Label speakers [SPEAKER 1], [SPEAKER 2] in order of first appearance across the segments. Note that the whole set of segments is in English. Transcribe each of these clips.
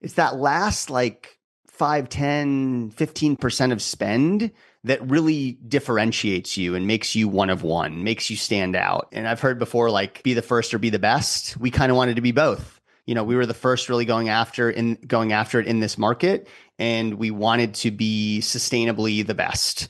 [SPEAKER 1] it's that last like 5, 10, 15% of spend that really differentiates you and makes you one of one, makes you stand out. And I've heard before, like, be the first or be the best. We kind of wanted to be both. We were the first really going after it in this market, and we wanted to be sustainably the best.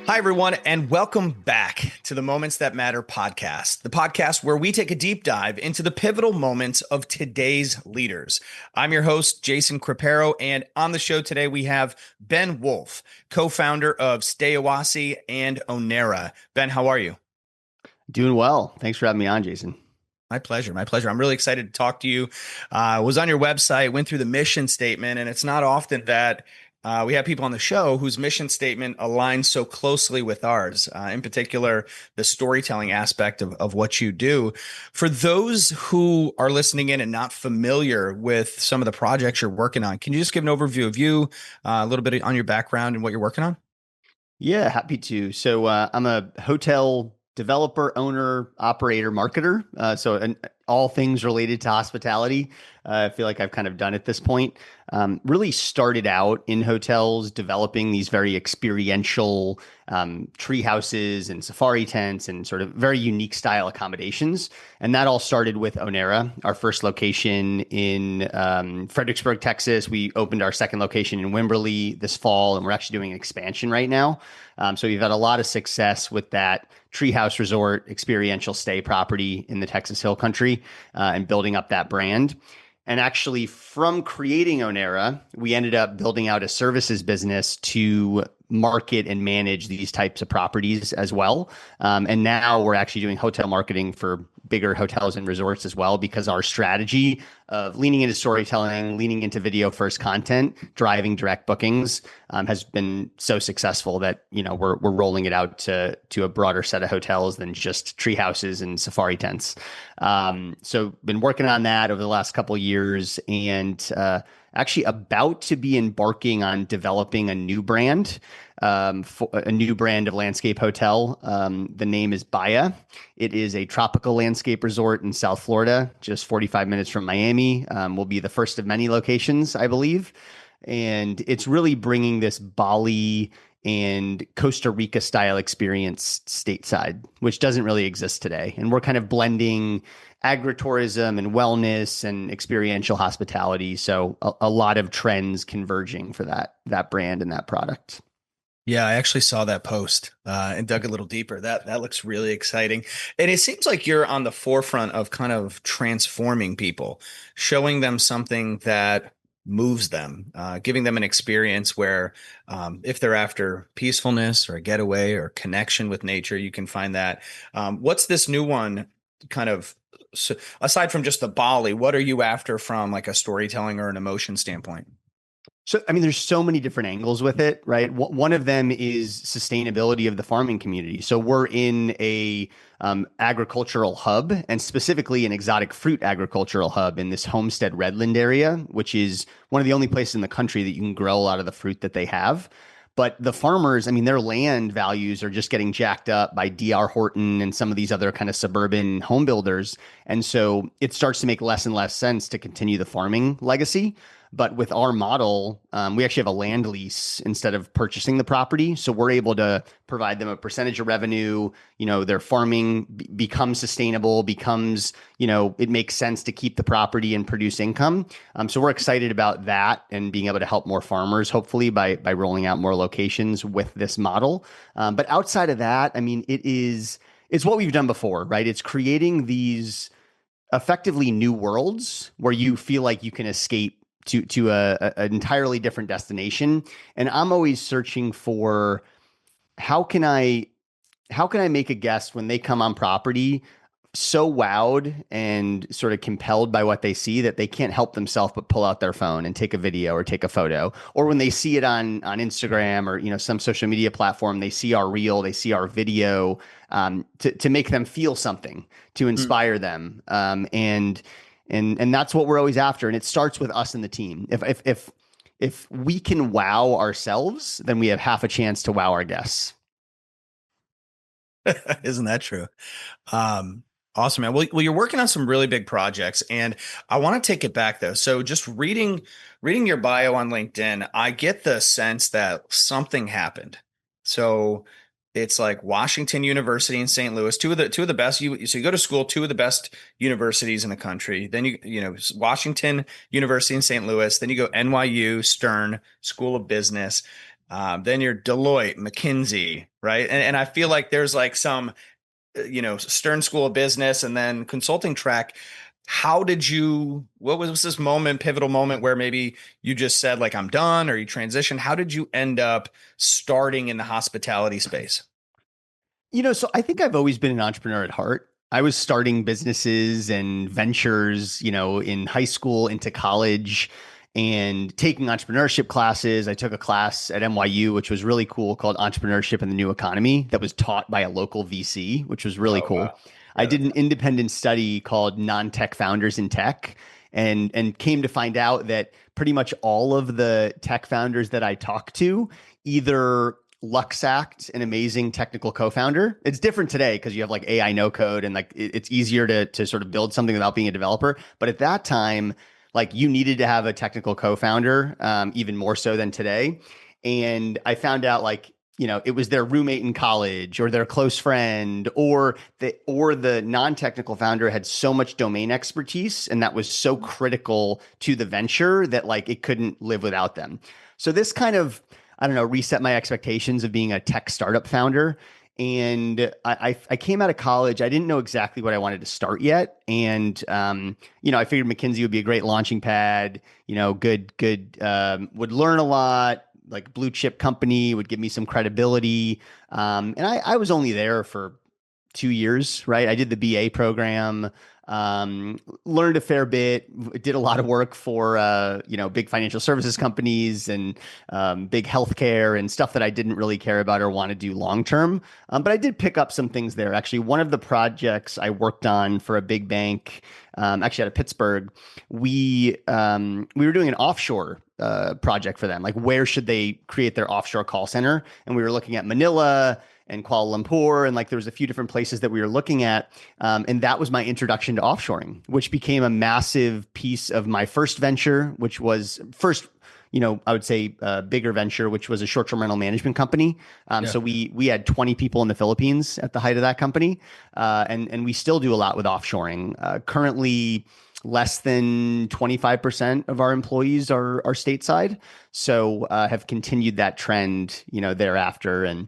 [SPEAKER 2] Hi, everyone, and welcome back to the Moments That Matter podcast, the podcast where we take a deep dive into the pivotal moments of today's leaders. I'm your host, Jason Crepero, and on the show today, we have Ben Wollf, co-founder of Stayawasi and Onera. Ben, how are you?
[SPEAKER 1] Doing well. Thanks for having me on, Jason.
[SPEAKER 2] My pleasure. My pleasure. I'm really excited to talk to you. I was on your website, went through the mission statement, and it's not often that we have people on the show whose mission statement aligns so closely with ours, in particular, the storytelling aspect of what you do. For those who are listening in and not familiar with some of the projects you're working on, can you just give an overview of you, a little bit on your background and what you're working on?
[SPEAKER 1] Yeah, happy to. So I'm a hotel developer, owner, operator, marketer. And all things related to hospitality. I feel like I've kind of done at this point. Really started out in hotels, developing these very experiential tree houses and safari tents and sort of very unique style accommodations. And that all started with Onera, our first location in Fredericksburg, Texas. We opened our second location in Wimberley this fall, and we're actually doing an expansion right now. So we've had a lot of success with that treehouse resort experiential stay property in the Texas Hill Country and building up that brand. And actually, from creating Onera, we ended up building out a services business to market and manage these types of properties as well. And now we're actually doing hotel marketing for bigger hotels and resorts as well, because our strategy of leaning into storytelling, leaning into video first content, driving direct bookings has been so successful that we're rolling it out to a broader set of hotels than just tree houses and safari tents. So been working on that over the last couple of years, and actually about to be embarking on developing a new brand, for a new brand of landscape hotel. The name is Bahia. It is a tropical landscape resort in South Florida, just 45 minutes from Miami. Will be the first of many locations, I believe. And it's really bringing this Bali and Costa Rica style experience stateside, which doesn't really exist today. And we're kind of blending agritourism and wellness and experiential hospitality. So a lot of trends converging for that brand and that product.
[SPEAKER 2] Yeah, I actually saw that post and dug a little deeper. That looks really exciting. And it seems like you're on the forefront of kind of transforming people, showing them something that moves them, giving them an experience where if they're after peacefulness or a getaway or connection with nature, you can find that. What's this new one kind of, so aside from just the Bali, what are you after from like a storytelling or an emotion standpoint?
[SPEAKER 1] So, I mean, there's so many different angles with it, right? One of them is sustainability of the farming community. So we're in a agricultural hub, and specifically an exotic fruit agricultural hub in this Homestead Redland area, which is one of the only places in the country that you can grow a lot of the fruit that they have. But the farmers, I mean, their land values are just getting jacked up by D.R. Horton and some of these other kind of suburban home builders. And so it starts to make less and less sense to continue the farming legacy. But with our model, we actually have a land lease instead of purchasing the property. So we're able to provide them a percentage of revenue. Their farming becomes sustainable, it makes sense to keep the property and produce income. So we're excited about that and being able to help more farmers, hopefully by rolling out more locations with this model. But outside of that, I mean, it's what we've done before, right? It's creating these effectively new worlds where you feel like you can escape to an entirely different destination. And I'm always searching for how can I make a guest when they come on property so wowed and sort of compelled by what they see that they can't help themselves but pull out their phone and take a video or take a photo. Or when they see it on Instagram or some social media platform, they see our reel, they see our video, to make them feel something, to inspire them. And that's what we're always after. And it starts with us and the team. if we can wow ourselves, then we have half a chance to wow our guests.
[SPEAKER 2] Isn't that true? Um, awesome, man. Well, you're working on some really big projects, and I want to take it back though. So, just reading your bio on LinkedIn, I get the sense that something happened. So, it's like Washington University in St. Louis, two of the best. So you go to school, two of the best universities in the country. Then Washington University in St. Louis. Then you go NYU Stern School of Business. Then you're Deloitte, McKinsey, right? And I feel like there's like some Stern School of Business and then consulting track. What was this pivotal moment where maybe you just said like, I'm done, or you transitioned? How did you end up starting in the hospitality space?
[SPEAKER 1] So I think I've always been an entrepreneur at heart. I was starting businesses and ventures, in high school into college and taking entrepreneurship classes. I took a class at NYU, which was really cool, called Entrepreneurship in the New Economy, that was taught by a local VC, which was really
[SPEAKER 2] Oh,
[SPEAKER 1] cool.
[SPEAKER 2] wow.
[SPEAKER 1] I
[SPEAKER 2] Yeah,
[SPEAKER 1] did
[SPEAKER 2] that's
[SPEAKER 1] an independent study called Non-Tech Founders in Tech, and came to find out that pretty much all of the tech founders that I talked to either Luxact, an amazing technical co-founder. It's different today because you have like AI no code, and like it's easier to sort of build something without being a developer. But at that time, like you needed to have a technical co-founder, even more so than today. And I found out like, it was their roommate in college or their close friend, or the non-technical founder had so much domain expertise, and that was so critical to the venture that like it couldn't live without them. So this kind of, I don't know, reset my expectations of being a tech startup founder. And I came out of college. I didn't know exactly what I wanted to start yet. And, I figured McKinsey would be a great launching pad, good, would learn a lot, like blue chip company, would give me some credibility. And I was only there for 2 years, right? I did the BA program, learned a fair bit, did a lot of work for, big financial services companies and big healthcare and stuff that I didn't really care about or want to do long term. But I did pick up some things there. Actually, one of the projects I worked on for a big bank, actually out of Pittsburgh, we were doing an offshore project for them. Like, where should they create their offshore call center? And we were looking at Manila and Kuala Lumpur, and like there was a few different places that we were looking at, and that was my introduction to offshoring, which became a massive piece of my first venture, which was first, I would say bigger venture, which was a short-term rental management company.
[SPEAKER 2] yeah.
[SPEAKER 1] So we had 20 people in the Philippines at the height of that company, and we still do a lot with offshoring. Currently, less than 25% of our employees are stateside. So have continued that trend, thereafter. And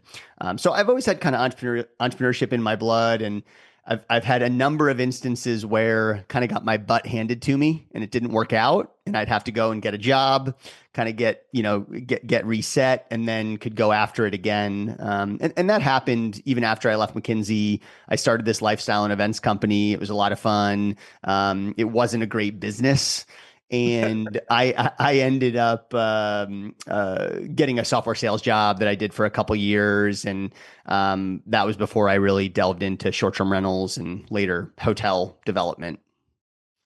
[SPEAKER 1] so I've always had kind of entrepreneurship in my blood, and I've had a number of instances where kind of got my butt handed to me and it didn't work out, and I'd have to go and get a job, kind of get reset, and then could go after it again. And that happened even after I left McKinsey. I started this lifestyle and events company. It was a lot of fun. It wasn't a great business. And I ended up getting a software sales job that I did for a couple years, and that was before I really delved into short-term rentals and later hotel development.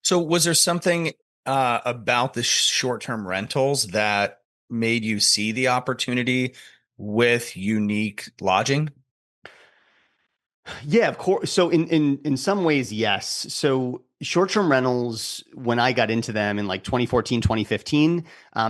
[SPEAKER 2] So was there something about the short-term rentals that made you see the opportunity with unique lodging?
[SPEAKER 1] Yeah, of course. So in some ways, yes. So short-term rentals, when I got into them in like 2014, 2015,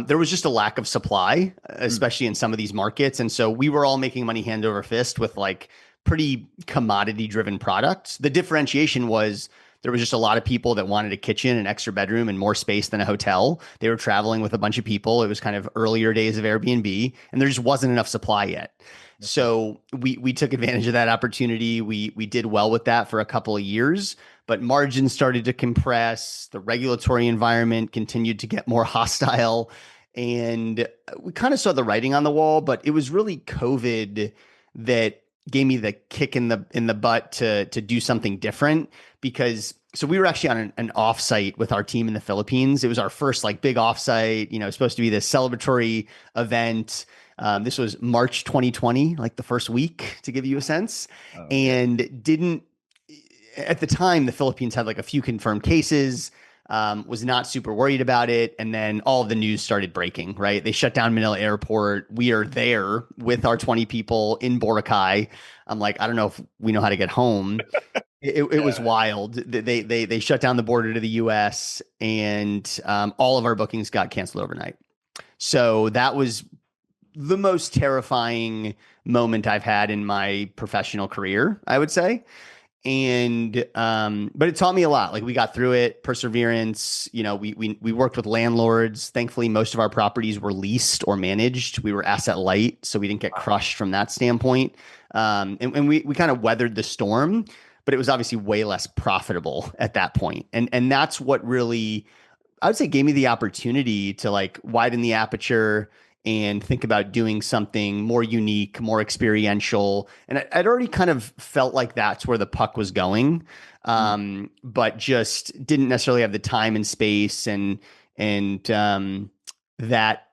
[SPEAKER 1] there was just a lack of supply,
[SPEAKER 2] Mm.
[SPEAKER 1] especially in some of these markets. And so we were all making money hand over fist with like pretty commodity-driven products. The differentiation was there was just a lot of people that wanted a kitchen, an extra bedroom, and more space than a hotel. They were traveling with a bunch of people. It was kind of earlier days of Airbnb, and there just wasn't enough supply yet.
[SPEAKER 2] Okay.
[SPEAKER 1] So we took advantage of that opportunity. We did well with that for a couple of years, but margins started to compress. The regulatory environment continued to get more hostile, and we kind of saw the writing on the wall. But it was really COVID that gave me the kick in the butt to do something different. Because so we were actually on an offsite with our team in the Philippines. It was our first like big offsite. Supposed to be this celebratory event. This was March 2020, like the first week, to give you a sense.
[SPEAKER 2] Oh, okay.
[SPEAKER 1] And didn't, at the time, the Philippines had like a few confirmed cases. was not super worried about it. And then all of the news started breaking, right? They shut down Manila Airport. We are there with our 20 people in Boracay. I'm like, I don't know if we know how to get home. It was
[SPEAKER 2] Yeah.
[SPEAKER 1] wild. They shut down the border to the U.S. and all of our bookings got canceled overnight. So that was the most terrifying moment I've had in my professional career, I would say. And but it taught me a lot. Like we got through it, perseverance. You know, we worked with landlords. Thankfully, most of our properties were leased or managed. We were asset light, so we didn't get crushed from that standpoint. And we kind of weathered the storm, but it was obviously way less profitable at that point. And that's what really, I would say, gave me the opportunity to like widen the aperture and think about doing something more unique, more experiential. And I'd already kind of felt like that's where the puck was going, but just didn't necessarily have the time and space and that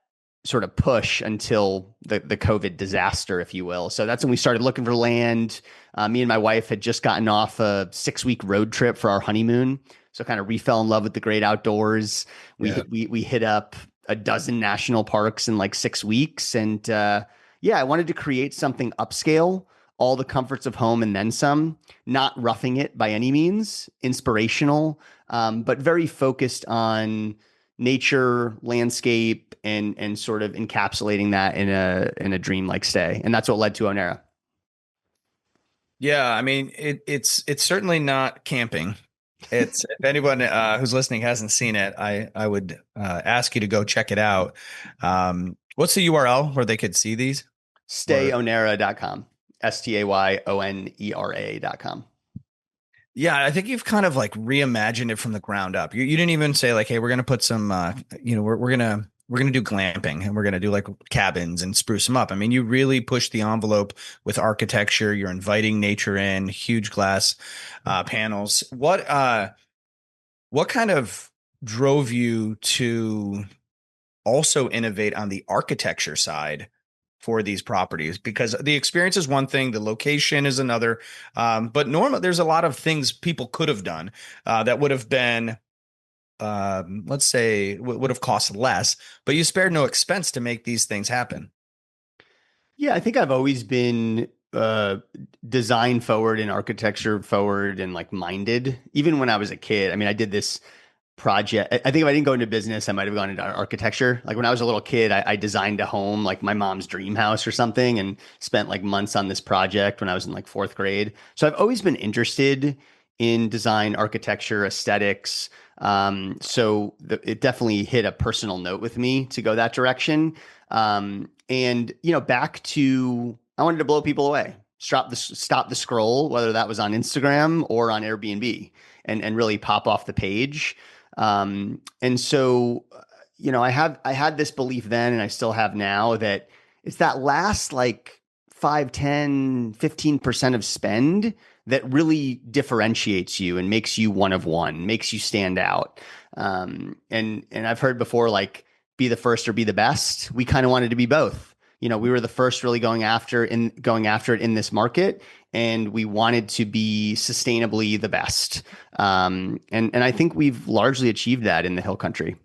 [SPEAKER 1] sort of push until the COVID disaster, if you will. So that's when we started looking for land. Me and my wife had just gotten off a 6-week road trip for our honeymoon. So kind of refell in love with the great outdoors.
[SPEAKER 2] Yeah.
[SPEAKER 1] We hit up a dozen national parks in like 6 weeks. And yeah, I wanted to create something upscale, all the comforts of home and then some, not roughing it by any means, inspirational, but very focused on nature, landscape, and sort of encapsulating that in a dreamlike stay. And that's what led to Onera.
[SPEAKER 2] Yeah, I mean it's certainly not camping. It's if anyone who's listening hasn't seen it, I would ask you to go check it out. What's the URL where they could see these? Or
[SPEAKER 1] Stayonera.com. STAYONERA.com.
[SPEAKER 2] yeah, I think you've kind of like reimagined it from the ground up. You didn't even say like, hey, we're gonna put some we're gonna do glamping and we're gonna do like cabins and spruce them up. I mean, you really push the envelope with architecture. You're inviting nature in, huge glass panels. What kind of drove you to also innovate on the architecture side for these properties? Because the experience is one thing, the location is another. But normally there's a lot of things people could have done that would have been, let's say, would have cost less, but you spared no expense to make these things happen.
[SPEAKER 1] Yeah, I think I've always been design forward and architecture forward and like minded. Even when I was a kid, I mean, I did this project. I think if I didn't go into business, I might have gone into architecture. Like when I was a little kid, I designed a home, like my mom's dream house or something, and spent like months on this project when I was in like fourth grade. So I've always been interested in design, architecture, aesthetics. It definitely hit a personal note with me to go that direction. And you know, back to I wanted to blow people away. Stop the scroll, whether that was on Instagram or on Airbnb, and really pop off the page. And so, you know, I had this belief then, and I still have now that it's that last like 5, 10, 15% of spend that really differentiates you and makes you one of one, makes you stand out. And I've heard before, like, be the first or be the best. We kind of wanted to be both. You know, we were the first really going after it in this market, and we wanted to be sustainably the best. And I think we've largely achieved that in the Hill Country.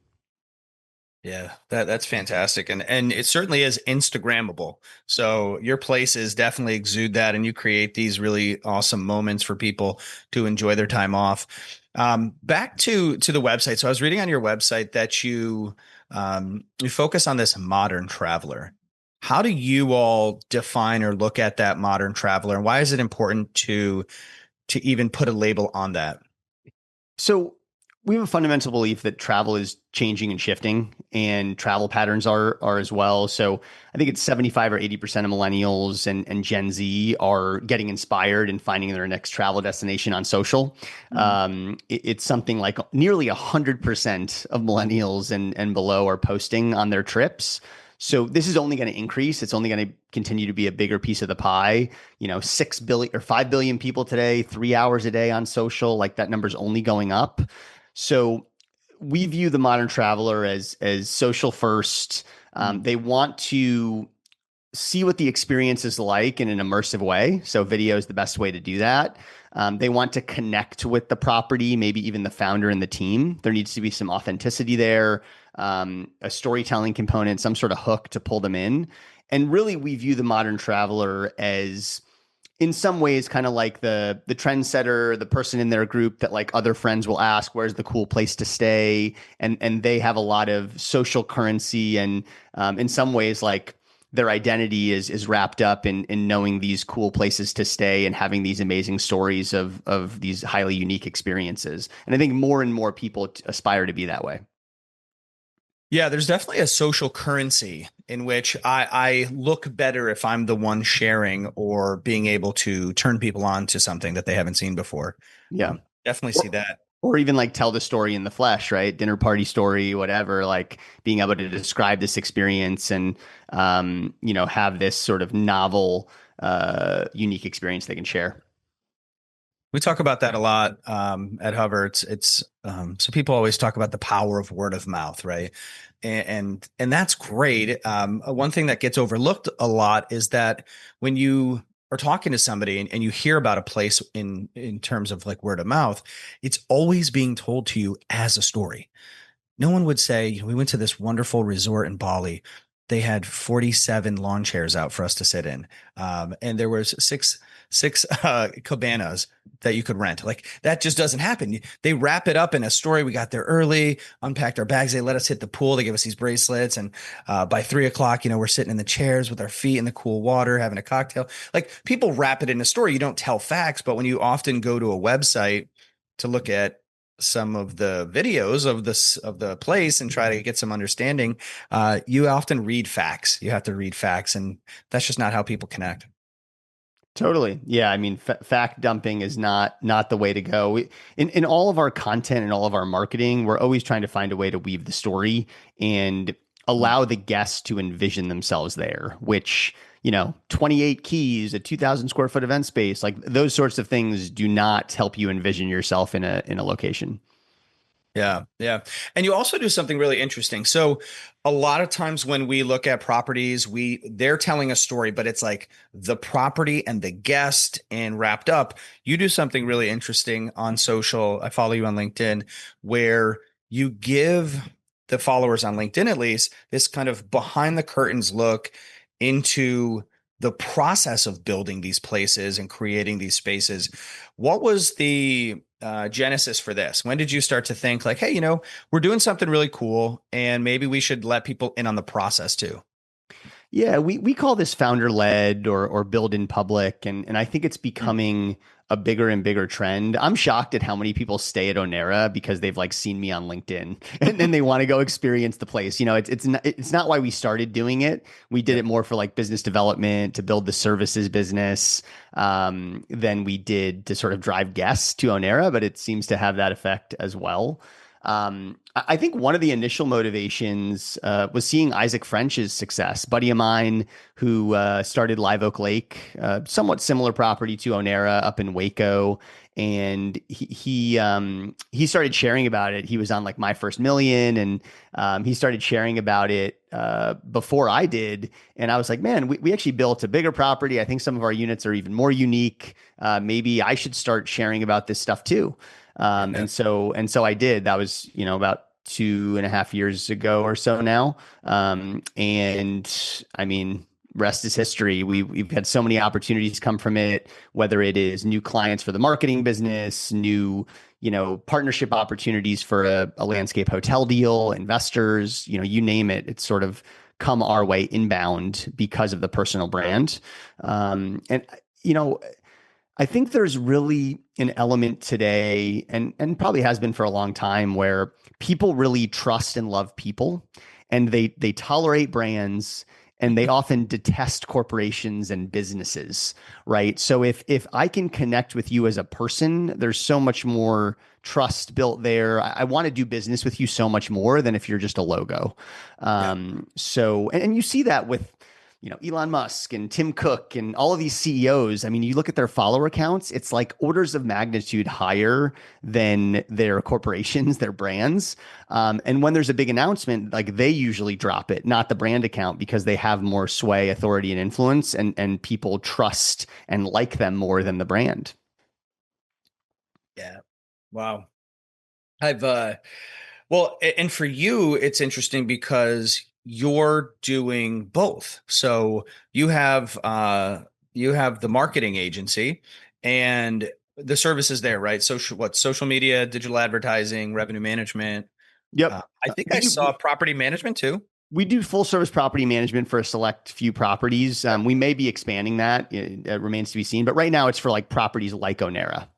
[SPEAKER 2] Yeah, that's fantastic. And it certainly is Instagrammable. So your places definitely exude that and you create these really awesome moments for people to enjoy their time off. Back to the website. So I was reading on your website that you focus on this modern traveler. How do you all define or look at that modern traveler? And why is it important to even put a label on that?
[SPEAKER 1] So we have a fundamental belief that travel is changing and shifting, and travel patterns are as well. So I think it's 75 or 80% of millennials and Gen Z are getting inspired and finding their next travel destination on social. It's something like nearly 100% of millennials and below are posting on their trips. So this is only going to increase. It's only going to continue to be a bigger piece of the pie. You know, 6 billion or 5 billion people today, 3 hours a day on social, like that number's only going up. So we view the modern traveler as social first. They want to see what the experience is like in an immersive way. So video is the best way to do that. They want to connect with the property, maybe even the founder and the team. There needs to be some authenticity there, a storytelling component, some sort of hook to pull them in. And really, we view the modern traveler as, in some ways, kind of like the trendsetter, the person in their group that like other friends will ask, "Where's the cool place to stay?" And they have a lot of social currency, and in some ways, like their identity is wrapped up in knowing these cool places to stay and having these amazing stories of these highly unique experiences. And I think more and more people aspire to be that way.
[SPEAKER 2] Yeah, there's definitely a social currency in which I look better if I'm the one sharing or being able to turn people on to something that they haven't seen before.
[SPEAKER 1] Yeah.
[SPEAKER 2] Definitely see
[SPEAKER 1] Or,
[SPEAKER 2] that.
[SPEAKER 1] or even like tell the story in the flesh, right? Dinner party story, whatever, like being able to describe this experience and, have this sort of novel, unique experience they can share.
[SPEAKER 2] We talk about that a lot at Hover. So people always talk about the power of word of mouth, right? And that's great. One thing that gets overlooked a lot is that when you are talking to somebody and you hear about a place in terms of like word of mouth, it's always being told to you as a story. No one would say, we went to this wonderful resort in Bali. They had 47 lawn chairs out for us to sit in. And there was six cabanas that you could rent. Like that just doesn't happen. They wrap it up in a story. We got there early, unpacked our bags. They let us hit the pool. They give us these bracelets. And by 3 o'clock, we're sitting in the chairs with our feet in the cool water, having a cocktail. Like people wrap it in a story. You don't tell facts, but when you often go to a website to look at some of the videos of the place and try to get some understanding, you often read facts. You have to read facts, and that's just not how people connect.
[SPEAKER 1] Totally. Yeah. I mean, fact dumping is not the way to go. In all of our content and all of our marketing, we're always trying to find a way to weave the story and
[SPEAKER 2] Mm.
[SPEAKER 1] allow the guests to envision themselves there, which, 28 keys, a 2,000 square foot event space, like those sorts of things do not help you envision yourself in a location.
[SPEAKER 2] Yeah, yeah. And you also do something really interesting. So a lot of times when we look at properties, they're telling a story, but it's like the property and the guest and wrapped up. You do something really interesting on social. I follow you on LinkedIn, where you give the followers on LinkedIn, at least, this kind of behind the curtains look into the process of building these places and creating these spaces. What was the genesis for this? When did you start to think like, hey, we're doing something really cool and maybe we should let people in on the process too?
[SPEAKER 1] Yeah, we call this founder led or build in public, and I think it's
[SPEAKER 2] Mm.
[SPEAKER 1] becoming a bigger and bigger trend. I'm shocked at how many people stay at Onera because they've like seen me on LinkedIn and then they want to go experience the place. It's not why we started doing it. We did
[SPEAKER 2] Yep.
[SPEAKER 1] it more for like business development to build the services business than we did to sort of drive guests to Onera, but it seems to have that effect as well. I think one of the initial motivations was seeing Isaac French's success. Buddy of mine who started Live Oak Lake, somewhat similar property to Onera up in Waco, and he started sharing about it. He was on like My First Million, and he started sharing about it before I did. And I was like, man, we actually built a bigger property. I think some of our units are even more unique. Maybe I should start sharing about this stuff too.
[SPEAKER 2] Yeah.
[SPEAKER 1] And so I did. That was, about 2.5 years ago or so now. And I mean, rest is history. We've had so many opportunities come from it, whether it is new clients for the marketing business, new, partnership opportunities for a landscape hotel deal, investors, you name it. It's sort of come our way inbound because of the personal brand. And you know, I think there's really an element today, and probably has been for a long time, where people really trust and love people, and they tolerate brands, and they often detest corporations and businesses, right? So if I can connect with you as a person, there's so much more trust built there. I want to do business with you so much more than if you're just a logo.
[SPEAKER 2] Yeah.
[SPEAKER 1] So, and you see that with Elon Musk and Tim Cook and all of these CEOs. I mean, you look at their follower accounts, it's like orders of magnitude higher than their corporations, their brands. And when there's a big announcement, like they usually drop it, not the brand account, because they have more sway, authority, and influence, and people trust and like them more than the brand.
[SPEAKER 2] Yeah. Wow. I've and for you, it's interesting because you're doing both. So you have the marketing agency and the services there, right? Social media, digital advertising, revenue management.
[SPEAKER 1] Yep.
[SPEAKER 2] I think I
[SPEAKER 1] We
[SPEAKER 2] saw property management too.
[SPEAKER 1] we do full service property management for a select few properties. We may be expanding that. It remains to be seen. But right now, it's for like properties like Onera.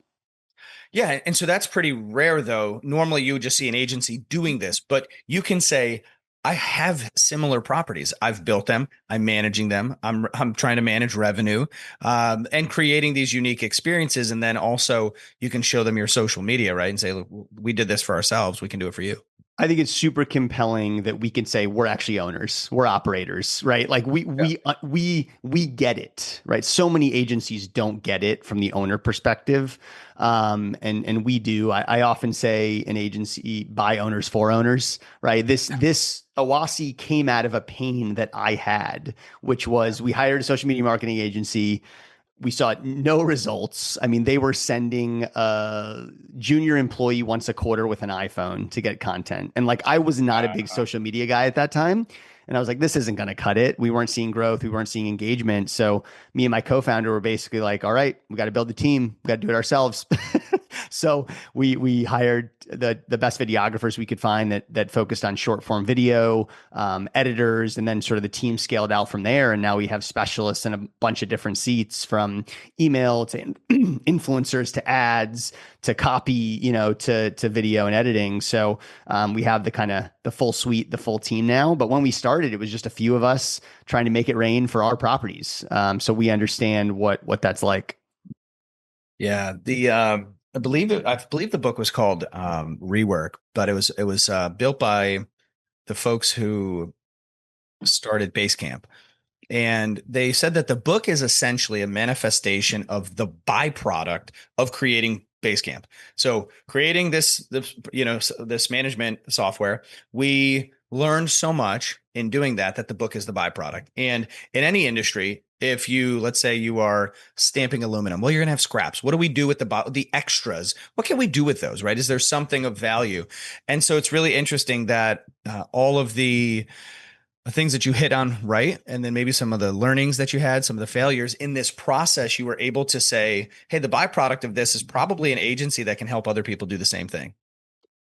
[SPEAKER 2] Yeah, and so that's pretty rare though. Normally you would just see an agency doing this, but you can say, I have similar properties. I've built them. I'm managing them. I'm trying to manage revenue, and creating these unique experiences. And then also you can show them your social media, right? And say, look, we did this for ourselves. We can do it for you.
[SPEAKER 1] I think it's super compelling that we can say we're actually owners, we're operators, right? Like we get it, right? So many agencies don't get it from the owner perspective, and we do. I often say an agency by owners for owners, right? This Awasi came out of a pain that I had, which was we hired a social media marketing agency. We saw no results. I mean, they were sending a junior employee once a quarter with an iPhone to get content. And like, I was not a big social media guy at that time. And I was like, this isn't going to cut it. We weren't seeing growth. We weren't seeing engagement. So me and my co-founder were basically like, all right, we got to build the team. We got to do it ourselves. So we hired the best videographers we could find that focused on short form video, editors, and then sort of the team scaled out from there. And now we have specialists in a bunch of different seats, from email to influencers to ads to copy, to video and editing. So we have the kind of the full suite, the full team now. But when we started, it was just a few of us trying to make it rain for our properties. So we understand what that's like.
[SPEAKER 2] Yeah, I believe the book was called Rework, but it was built by the folks who started Basecamp. And they said that the book is essentially a manifestation of the byproduct of creating Basecamp. So creating this management software, we learned so much in doing that the book is the byproduct. And in any industry, if you, let's say you are stamping aluminum, well, you're going to have scraps. What do we do with the extras? What can we do with those, right? Is there something of value? And so it's really interesting that all of the things that you hit on, right? And then maybe some of the learnings that you had, some of the failures in this process, you were able to say, hey, the byproduct of this is probably an agency that can help other people do the same thing.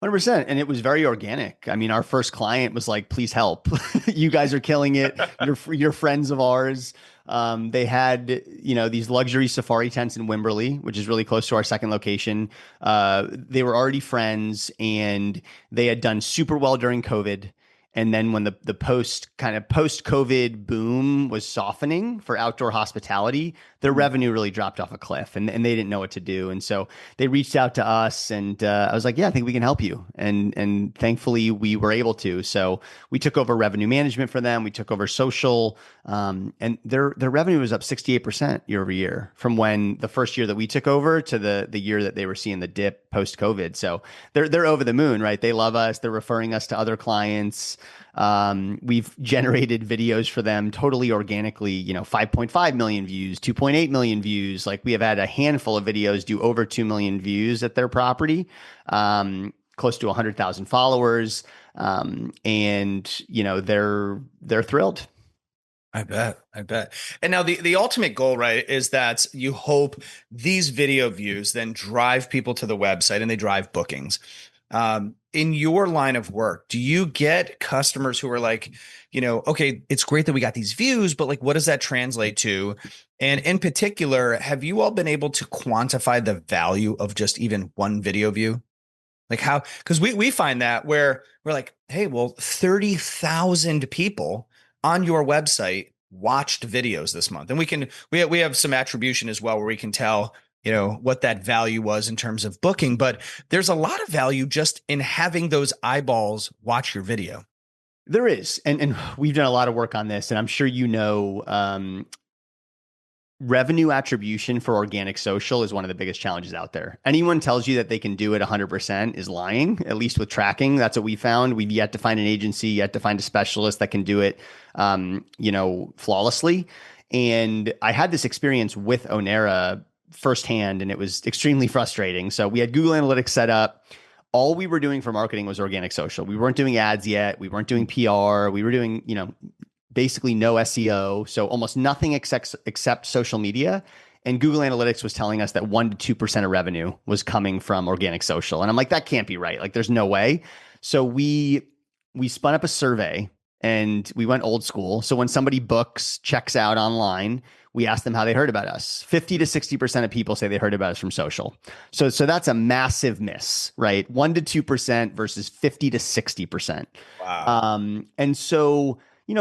[SPEAKER 1] 100%. And it was very organic. I mean, our first client was like, please help. You guys are killing it. You're friends of ours. They had, these luxury safari tents in Wimberley, which is really close to our second location. They were already friends and they had done super well during COVID. And then when the post COVID boom was softening for outdoor hospitality, their revenue really dropped off a cliff, and they didn't know what to do. And so they reached out to us, and I was like, yeah, I think we can help you. And thankfully we were able to. So we took over revenue management for them. We took over social, and their revenue was up 68% year over year from when the first year that we took over to the year that they were seeing the dip post COVID. So they're over the moon, right? They love us. They're referring us to other clients. We've generated videos for them totally organically, 5.5 million views, 2.8 million views. Like we have had a handful of videos do over 2 million views at their property, close to 100,000 followers. And they're thrilled.
[SPEAKER 2] I bet. I bet. And now the ultimate goal, right, is that you hope these video views then drive people to the website and they drive bookings. In your line of work, do you get customers who are like, okay, it's great that we got these views, but like, what does that translate to? And in particular, have you all been able to quantify the value of just even one video view? Like how, because we find that where we're like, hey, well, 30,000 people on your website watched videos this month. And we have some attribution as well where we can tell, what that value was in terms of booking, but there's a lot of value just in having those eyeballs watch your video.
[SPEAKER 1] There is, and we've done a lot of work on this, and I'm sure revenue attribution for organic social is one of the biggest challenges out there. Anyone tells you that they can do it 100% is lying, at least with tracking. That's what we found. We've yet to find an agency, yet to find a specialist that can do it, flawlessly. And I had this experience with Onera firsthand, and it was extremely frustrating. So we had Google Analytics set up. All we were doing for marketing was organic social. We weren't doing ads yet. We weren't doing PR. We were doing, basically no SEO, so almost nothing except social media. And Google Analytics was telling us that 1 to 2% of revenue was coming from organic social. And I'm like, that can't be right. Like, there's no way. So we spun up a survey and we went old school. So when somebody checks out online, we ask them how they heard about us. 50 to 60% of people say they heard about us from social. So that's a massive miss, right? 1 to 2% versus 50 to 60%.
[SPEAKER 2] Wow.
[SPEAKER 1] And so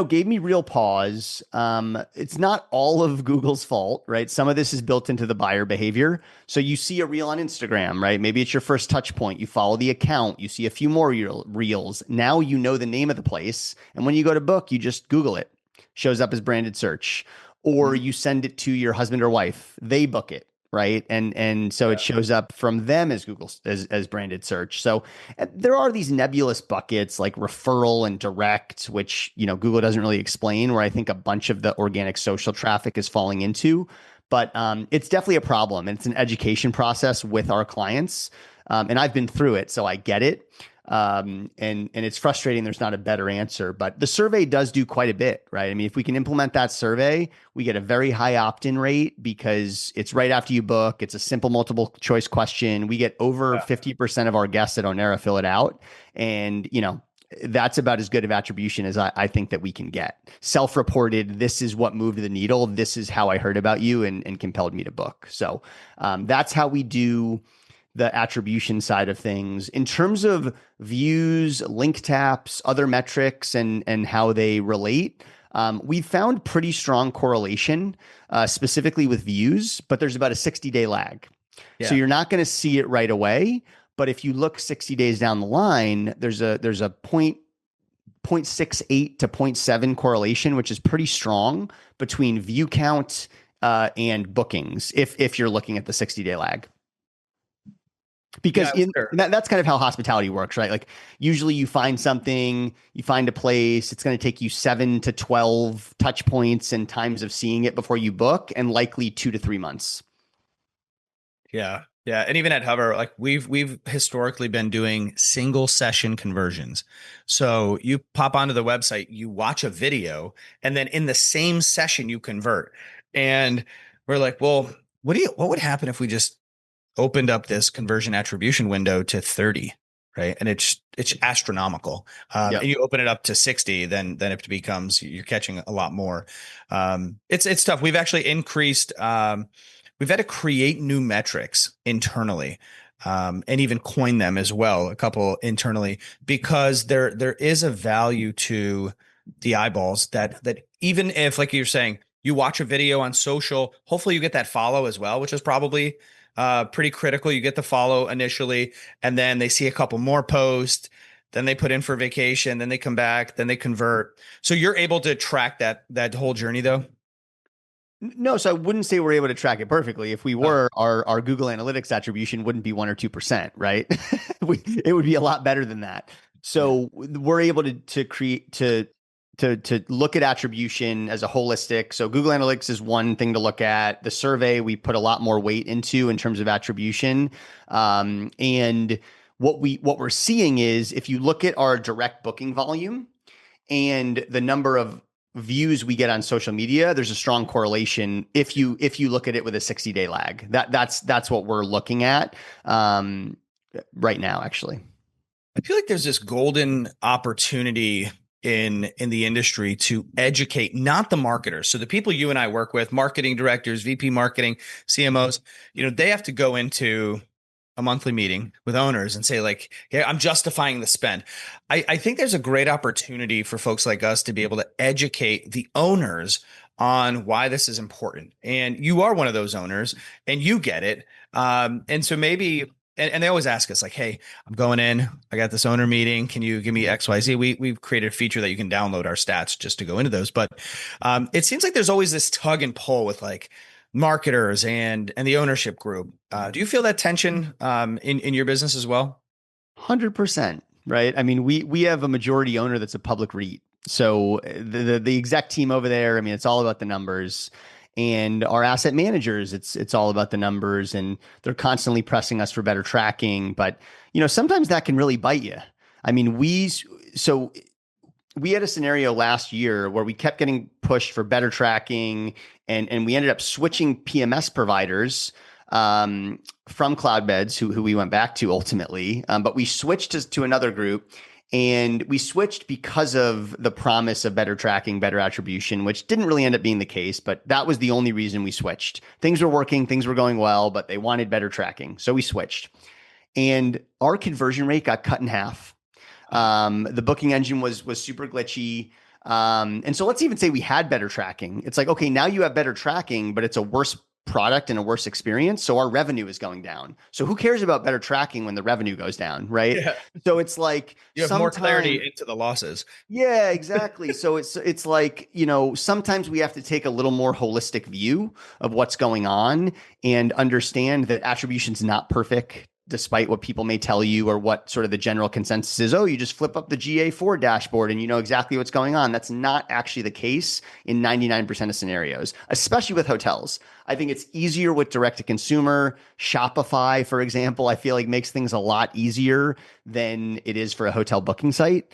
[SPEAKER 1] gave me real pause. It's not all of Google's fault, right? Some of this is built into the buyer behavior. So you see a reel on Instagram, right? Maybe it's your first touch point. You follow the account. You see a few more reels. Now you know the name of the place. And when you go to book, you just Google it. Shows up as branded search. Or
[SPEAKER 2] Mhm.
[SPEAKER 1] you send it to your husband or wife. They book it, right? And so it
[SPEAKER 2] Yeah.
[SPEAKER 1] shows up from them as Google as branded search. So there are these nebulous buckets like referral and direct, which Google doesn't really explain, where I think a bunch of the organic social traffic is falling into. But it's definitely a problem, and it's an education process with our clients. And I've been through it, so I get it. And it's frustrating. There's not a better answer, but the survey does do quite a bit, right? I mean, if we can implement that survey, we get a very high opt-in rate because it's right after you book. It's a simple multiple choice question. We get over 50% of our guests at Onera fill it out. And, that's about as good of attribution as I think that we can get. Self-reported, this is what moved the needle. This is how I heard about you and compelled me to book. So that's how we do the attribution side of things. In terms of views, link taps, other metrics, and how they relate, we found pretty strong correlation, specifically with views, but there's about a 60-day lag. So
[SPEAKER 2] Yeah.
[SPEAKER 1] you're not going to see it right away. But if you look 60 days down the line, there's a 0.68 to zero point 0.7 correlation, which is pretty strong between view count and bookings, if you're looking at the 60-day lag.
[SPEAKER 2] Yeah.
[SPEAKER 1] Because
[SPEAKER 2] I wonder.
[SPEAKER 1] that's kind of how hospitality works, right? Like usually you find something, you find a place, it's going to take you 7 to 12 touch points and times of seeing it before you book, and likely 2 to 3 months.
[SPEAKER 2] Yeah. Yeah. And even at Hover, like we've historically been doing single session conversions. So you pop onto the website, you watch a video, and then in the same session you convert. And we're like, well, what would happen if we just opened up this conversion attribution window to 30, right? And it's astronomical. And
[SPEAKER 1] Yep.
[SPEAKER 2] you open it up to 60, then it becomes you're catching a lot more. It's tough. We've actually increased. We've had to create new metrics internally. And even coin them as well, a couple internally, because there is a value to the eyeballs that even if, like you're saying, you watch a video on social, hopefully you get that follow as well, which is probably pretty critical. You get the follow initially, and then they see a couple more posts, then they put in for vacation, then they come back, then they convert. So you're able to track that whole journey though.
[SPEAKER 1] No, so I wouldn't say we're able to track it perfectly. If we
[SPEAKER 2] Oh,
[SPEAKER 1] were, our Google Analytics attribution wouldn't be 1 or 2%, right? It would be a lot better than that.
[SPEAKER 2] yeah.
[SPEAKER 1] So we're able to create to look at attribution as a holistic. So Google Analytics is one thing to look at. The survey we put a lot more weight into in terms of attribution, and what we're seeing is if you look at our direct booking volume and the number of views we get on social media, there's a strong correlation if you look at it with a 60-day lag. That's what we're looking at right now, actually.
[SPEAKER 2] I feel like there's this golden opportunity in the industry to educate not the marketers. So the people you and I work with, marketing directors, VP marketing, CMOs, they have to go into a monthly meeting with owners and say like, yeah, I'm justifying the spend. I think there's a great opportunity for folks like us to be able to educate the owners on why this is important. And you are one of those owners and you get it. And so maybe and they always ask us like, hey, I'm going in, I got this owner meeting. Can you give me XYZ? We've created a feature that you can download our stats just to go into those. But it seems like there's always this tug and pull with like marketers and the ownership group. Do you feel that tension in your business as well?
[SPEAKER 1] 100%, right? I mean, we have a majority owner that's a public REIT. So the exec team over there, I mean, it's all about the numbers. And our asset managers, it's all about the numbers, and they're constantly pressing us for better tracking. But sometimes that can really bite you. I mean, so we had a scenario last year where we kept getting pushed for better tracking, and we ended up switching PMS providers from Cloudbeds, who we went back to ultimately. But we switched to another group, and we switched because of the promise of better tracking, better attribution, which didn't really end up being the case. But that was the only reason we switched. Things were working, things were going well, but they wanted better tracking, so we switched. And our conversion rate got cut in half. The booking engine was super glitchy. And so let's even say we had better tracking. It's like, okay, now you have better tracking, but it's a worse product and a worse experience. So our revenue is going down. So who cares about better tracking when the revenue goes down, right?
[SPEAKER 2] Yeah.
[SPEAKER 1] So it's like
[SPEAKER 2] You have more clarity into the losses.
[SPEAKER 1] yeah, exactly. So it's like, sometimes we have to take a little more holistic view of what's going on and understand that attribution's not perfect, despite what people may tell you or what sort of the general consensus is. Oh, you just flip up the GA4 dashboard and you know exactly what's going on. That's not actually the case in 99% of scenarios, especially with hotels. I think it's easier with direct to consumer. Shopify, for example, I feel like makes things a lot easier than it is for a hotel booking site,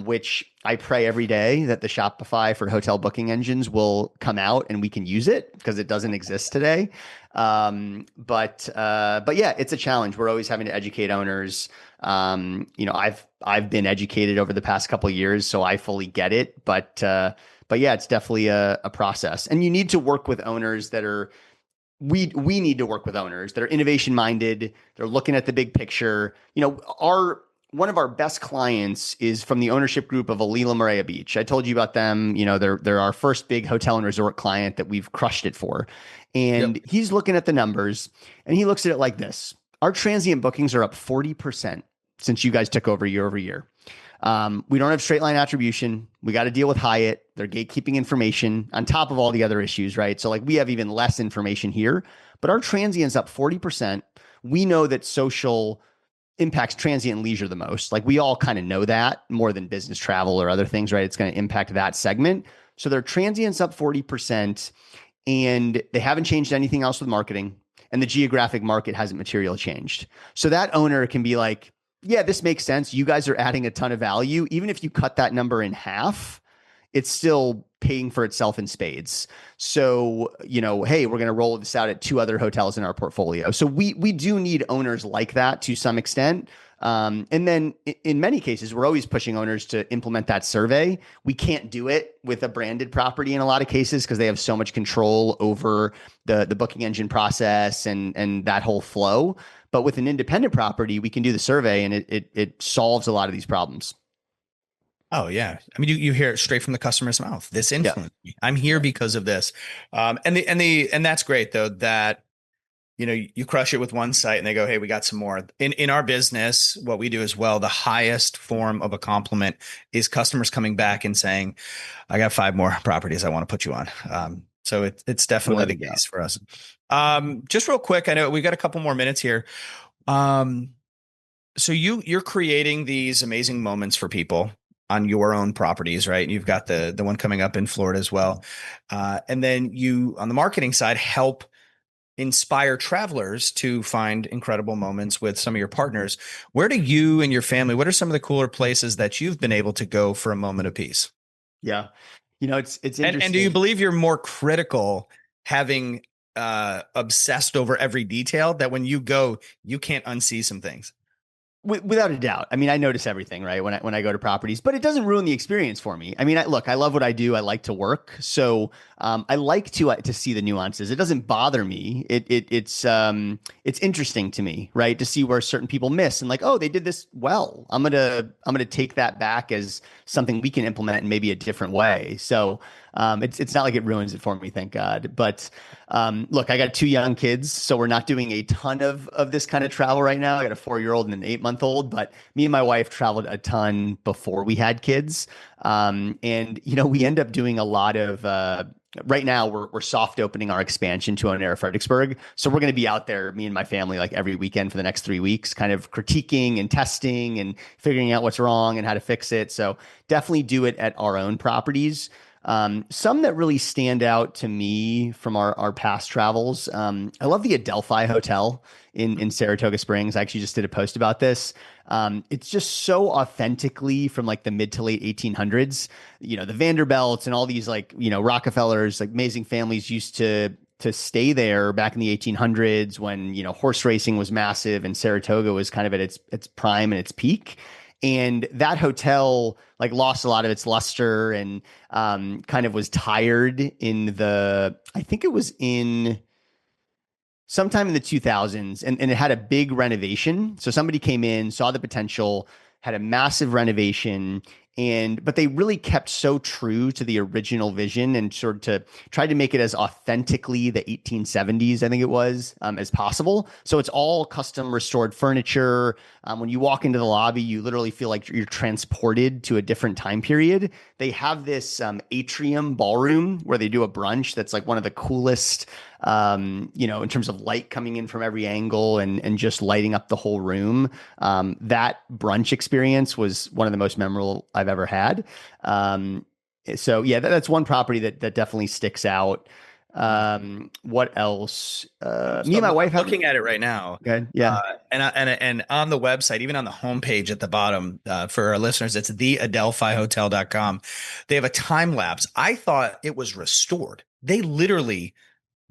[SPEAKER 1] which I pray every day that the Shopify for hotel booking engines will come out and we can use it, because it doesn't exist today. But yeah, it's a challenge. We're always having to educate owners. I've been educated over the past couple of years, so I fully get it. But yeah, it's definitely a process, and you need to work with owners that are. We need to work with owners that are innovation minded. They're looking at the big picture. Our one of our best clients is from the ownership group of Alila Morea Beach. I told you about them. They're our first big hotel and resort client that we've crushed it for.
[SPEAKER 2] Yep.
[SPEAKER 1] And he's looking at the numbers, and he looks at it like this. Our transient bookings are up 40% since you guys took over year over year. We don't have straight line attribution. We got to deal with Hyatt. They're gatekeeping information on top of all the other issues, right? So we have even less information here, but our transient's up 40%. We know that social impacts transient and leisure the most. We all kind of know that more than business travel or other things, right? It's going to impact that segment. So their transient's up 40%, and they haven't changed anything else with marketing, and the geographic market hasn't materially changed. So that owner can be like, yeah, this makes sense. You guys are adding a ton of value. Even if you cut that number in half, it's still paying for itself in spades. So, hey, we're going to roll this out at 2 other hotels in our portfolio. So we do need owners like that to some extent. And then in many cases, we're always pushing owners to implement that survey. We can't do it with a branded property in a lot of cases because they have so much control over the booking engine process and that whole flow. But with an independent property, we can do the survey, and it solves a lot of these problems.
[SPEAKER 2] Oh yeah. I mean, you hear it straight from the customer's mouth. This
[SPEAKER 1] Yeah.
[SPEAKER 2] influenced me. I'm here because of this. And that's great though, that you crush it with one site and they go, hey, we got some more. In our business, what we do as well, the highest form of a compliment is customers coming back and saying, I got 5 more properties I want to put you on. So it's definitely
[SPEAKER 1] Without a
[SPEAKER 2] the
[SPEAKER 1] doubt.
[SPEAKER 2] case for us. Just real quick, I know we got a couple more minutes here. So you're creating these amazing moments for people on your own properties, right? You've got the one coming up in Florida as well. And then you, on the marketing side, help inspire travelers to find incredible moments with some of your partners. Where do you and your family, what are some of the cooler places that you've been able to go for a moment of peace?
[SPEAKER 1] Yeah. It's
[SPEAKER 2] And do you
[SPEAKER 1] interesting.
[SPEAKER 2] believe you're more critical having obsessed over every detail, that when you go, you can't unsee some things?
[SPEAKER 1] Without a doubt. I mean, I notice everything, right? When I go to properties, but it doesn't ruin the experience for me. I mean, look, I love what I do. I like to work, so I like to see the nuances. It doesn't bother me. It's interesting to me, right? To see where certain people miss and like, oh, they did this well. I'm gonna take that back as something we can implement in maybe a different way. So It's not like it ruins it for me, thank God. But look, I got two young kids, so we're not doing a ton of this kind of travel right now. I got a 4-year-old and an 8-month old, but me and my wife traveled a ton before we had kids. And we end up doing a lot of right now we're soft opening our expansion to Onera Fredericksburg. So we're going to be out there, me and my family, like every weekend for the next 3 weeks, kind of critiquing and testing and figuring out what's wrong and how to fix it. So definitely do it at our own properties. Some that really stand out to me from our past travels. I love the Adelphi Hotel in Saratoga Springs. I actually just did a post about this. It's just so authentically from like the mid to late 1800s. The Vanderbilts and all these like Rockefellers, like amazing families used to stay there back in the 1800s when horse racing was massive and Saratoga was kind of at its prime and its peak. And that hotel like lost a lot of its luster and kind of was tired I think it was in sometime in the 2000s, and it had a big renovation. So somebody came in, saw the potential, had a massive renovation, but they really kept so true to the original vision and sort of to try to make it as authentically the 1870s, I think it was, as possible. So it's all custom restored furniture. When you walk into the lobby, you literally feel like you're transported to a different time period. They have this atrium ballroom where they do a brunch that's like one of the coolest, in terms of light coming in from every angle and just lighting up the whole room. That brunch experience was one of the most memorable I've ever had. So yeah, that's one property that definitely sticks out. What else? Me
[SPEAKER 2] So
[SPEAKER 1] and my
[SPEAKER 2] I'm
[SPEAKER 1] wife have.
[SPEAKER 2] looking at it right now.
[SPEAKER 1] Okay, yeah,
[SPEAKER 2] And on the website, even on the homepage at the bottom, for our listeners, it's theadelphihotel.com. They have a time lapse. I thought it was restored. They literally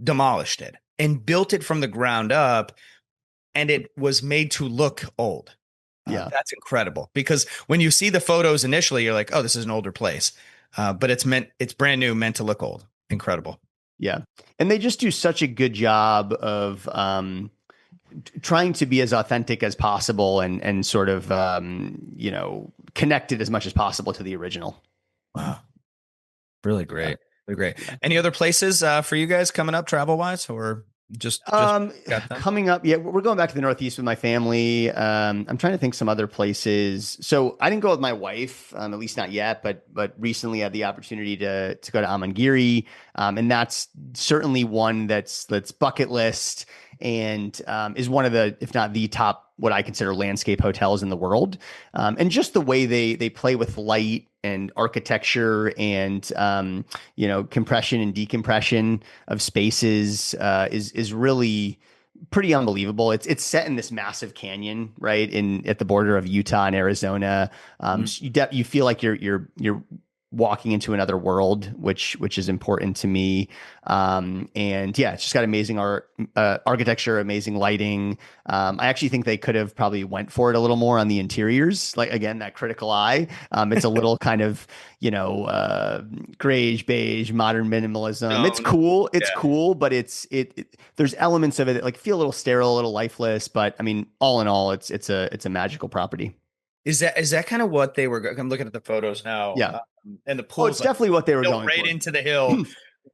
[SPEAKER 2] demolished it and built it from the ground up, and it was made to look old.
[SPEAKER 1] yeah.
[SPEAKER 2] That's incredible because when you see the photos initially, you're like, oh, this is an older place. But it's brand new, meant to look old. Incredible.
[SPEAKER 1] Yeah. And they just do such a good job of trying to be as authentic as possible and sort of connected as much as possible to the original.
[SPEAKER 2] Wow. Really
[SPEAKER 1] Yeah.
[SPEAKER 2] great. Really great.
[SPEAKER 1] Yeah.
[SPEAKER 2] Any other places for you guys coming up travel wise, or just
[SPEAKER 1] Um,
[SPEAKER 2] got them?
[SPEAKER 1] Coming up, yeah, we're going back to the Northeast with my family. I'm trying to think some other places. So I didn't go with my wife, at least not yet, but recently had the opportunity to go to Amangiri, and that's certainly one that's bucket list and is one of the, if not the top, what I consider landscape hotels in the world. And just the way they play with light and architecture and compression and decompression of spaces is really pretty unbelievable. It's set in this massive canyon, right, in at the border of Utah and Arizona.
[SPEAKER 2] Mhm.
[SPEAKER 1] So you feel like you're walking into another world, which is important to me. And yeah, it's just got amazing architecture, amazing lighting. I actually think they could have probably went for it a little more on the interiors. Like again, that critical eye. It's a little kind of grayish, beige, modern minimalism. It's
[SPEAKER 2] No, no.
[SPEAKER 1] cool. It's
[SPEAKER 2] Yeah.
[SPEAKER 1] cool, but there's elements of it that like feel a little sterile, a little lifeless. But I mean, all in all, it's a magical property.
[SPEAKER 2] Is that kind of what they were? I'm looking at the photos now,
[SPEAKER 1] Yeah.
[SPEAKER 2] and the
[SPEAKER 1] Oh,
[SPEAKER 2] pool's
[SPEAKER 1] it's
[SPEAKER 2] like
[SPEAKER 1] definitely what they were
[SPEAKER 2] built
[SPEAKER 1] going
[SPEAKER 2] right
[SPEAKER 1] for.
[SPEAKER 2] into the hill.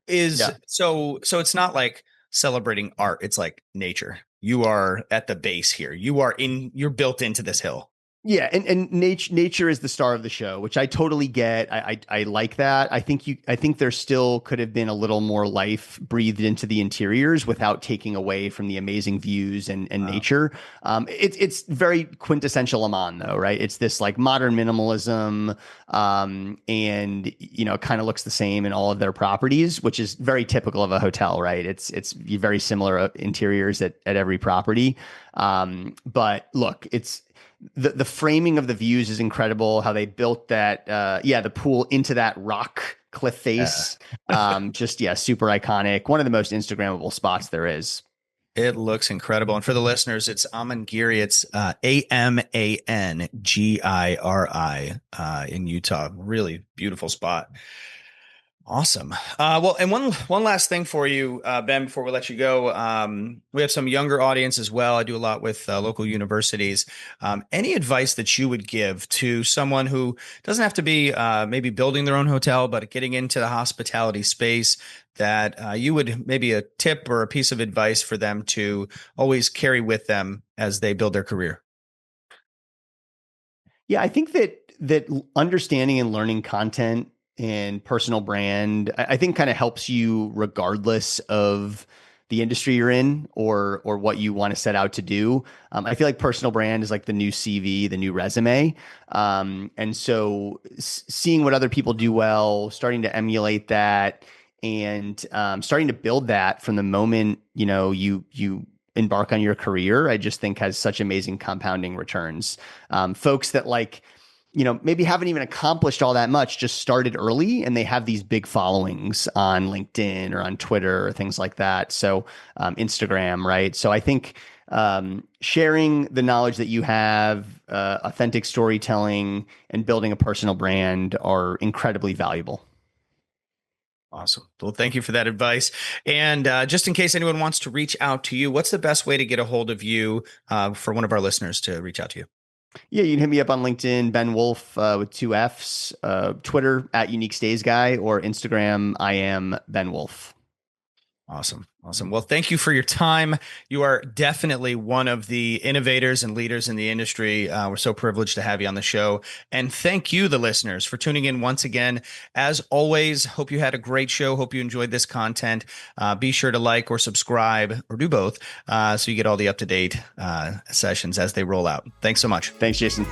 [SPEAKER 2] Is
[SPEAKER 1] Yeah.
[SPEAKER 2] so it's not like celebrating art. It's like nature. You are at the base here. You're built into this hill.
[SPEAKER 1] Yeah, and nature is the star of the show, which I totally get. I like that. I think there still could have been a little more life breathed into the interiors without taking away from the amazing views and
[SPEAKER 2] Wow.
[SPEAKER 1] nature. It's very quintessential Amman though, right? It's this like modern minimalism, and it kind of looks the same in all of their properties, which is very typical of a hotel, right? It's very similar interiors at every property. But look, it's the framing of the views is incredible. How they built that, the pool into that rock cliff
[SPEAKER 2] Yeah.
[SPEAKER 1] face. Just yeah, super iconic. One of the most Instagrammable spots there is.
[SPEAKER 2] It looks incredible. And for the listeners, it's Amangiri. It's Amangiri in Utah. Really beautiful spot. Awesome. Well, and one last thing for you, Ben, before we let you go. We have some younger audience as well. I do a lot with local universities. Any advice that you would give to someone who doesn't have to be maybe building their own hotel, but getting into the hospitality space, that you would maybe a tip or a piece of advice for them to always carry with them as they build their career?
[SPEAKER 1] Yeah, I think that understanding and learning content and personal brand, I think kind of helps you regardless of the industry you're in or what you want to set out to do. I feel like personal brand is like the new CV, the new resume. And so seeing what other people do well, starting to emulate that, and starting to build that from the moment you embark on your career, I just think has such amazing compounding returns. Folks that maybe haven't even accomplished all that much, just started early and they have these big followings on LinkedIn or on Twitter or things like that. So Instagram, right? So I think sharing the knowledge that you have, authentic storytelling, and building a personal brand are incredibly valuable.
[SPEAKER 2] Awesome. Well, thank you for that advice. And just in case anyone wants to reach out to you, what's the best way to get a hold of you for one of our listeners to reach out to you?
[SPEAKER 1] Yeah, you can hit me up on LinkedIn, Ben Wollf with two F's, Twitter at Unique Stays Guy, or Instagram, I am Ben Wollf.
[SPEAKER 2] Awesome. Awesome. Well, thank you for your time. You are definitely one of the innovators and leaders in the industry. We're so privileged to have you on the show. And thank you, the listeners, for tuning in once again. As always, hope you had a great show. Hope you enjoyed this content. Be sure to like or subscribe or do both so you get all the up-to-date sessions as they roll out. Thanks so much.
[SPEAKER 1] Thanks, Jason.